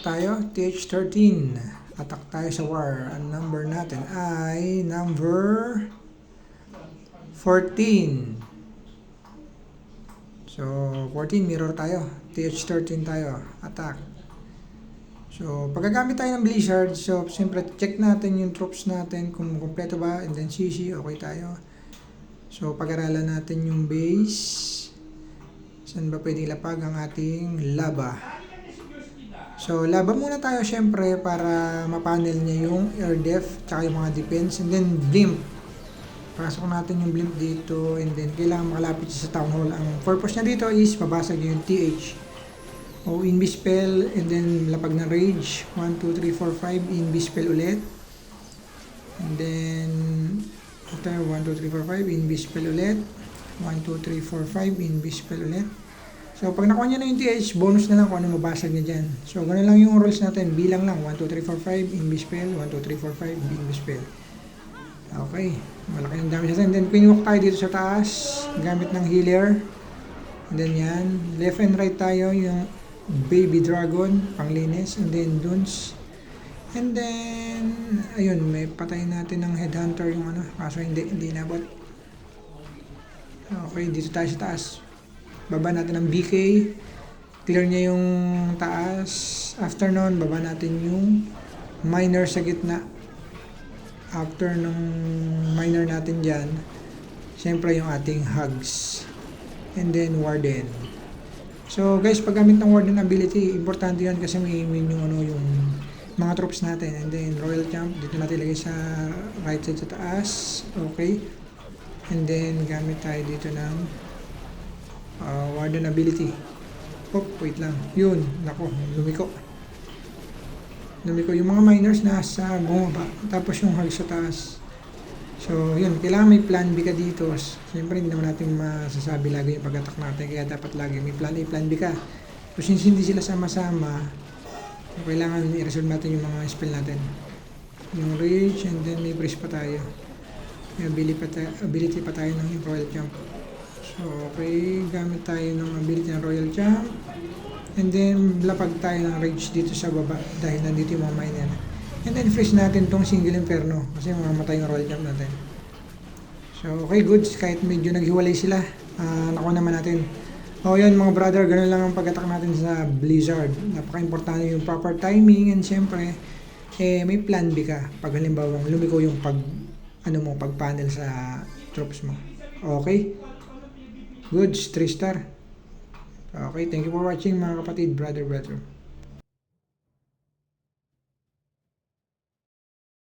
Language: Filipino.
tayo, TH13. Attack tayo sa war. Ang number natin ay number 14. So, 14 mirror tayo. TH13 tayo. Attack. So, pagkagamit tayo ng Blizzard, so, siyempre, check natin yung troops natin kung kompleto ba, and then CC, okay tayo. So, pag-aralan natin yung base. Saan ba pwede ilapag ang ating laba? So, laba muna tayo siyempre para mapanel niya yung air def, tsaka yung mga defense, and then blimp. Pasok natin yung blimp dito, and then kailangan makalapit siya sa town hall. Ang purpose niya dito is mabasag yung TH. O invis spell, and then lapag na rage. 1, 2, 3, 4, 5, invis spell ulit. And then, after 1, 2, 3, 4, 5, invis spell ulit. 1, 2, 3, 4, 5, invis spell ulit. So, pag nakuha niya na yung TH, bonus na lang kung ano mabasag niya dyan. So, ganun lang yung rolls natin. Bilang lang. 1, 2, 3, 4, 5, invis spell. 1, 2, 3, 4, 5, invis spell. Okay. Malaki yung damage natin. And then, pinwalk tayo dito sa taas. Gamit ng healer. And then, yan. Left and right tayo. Yung baby dragon, panglinis, and then dunes. And then, ayun, may patay natin ng headhunter yung ano, kaso hindi nabot. Okay, dito tayo sa taas. Baba natin ng BK, clear niya yung taas. After nun, baba natin yung miner sa gitna. After nung miner natin dyan, siyempre yung ating hugs. And then warden. So guys, paggamit ng warden ability, importante yan kasi may immune yung ano, yung mga troops natin. And then royal champ, dito natin ilagay sa right side sa taas. Okay. And then gamit tayo dito ng warden ability. Oh, wait lang. Yun, nako, lumiko. Yung mga miners nasa bumaba, tapos yung hug sa taas. So, yun, kailangan may plan B ka dito. Siyempre, hindi naman natin masasabi lagi yung pag-attack natin, kaya dapat lagi may plan A, plan B ka. So, since hindi sila sama-sama, kailangan i-resolve natin yung mga spell natin. Yung rage, and then may breeze pa tayo. May ability pa tayo ng royal jump. So, okay, gamit tayo ng ability ng royal jump. And then, lapag tayo ng rage dito sa baba dahil nandito yung mga miner. And then freeze natin tong single inferno kasi mamamatay yung royal jump natin. So okay, goods, kahit medyo naghiwalay sila, nakuha naman natin. O yan mga brother, ganun lang ang pag-attack natin sa Blizzard. Napaka-importante yung proper timing, and syempre may plan B ka pag halimbawa lumiko yung pag-panel sa troops mo. Okay, goods, 3 star. Okay, thank you for watching mga kapatid, brother.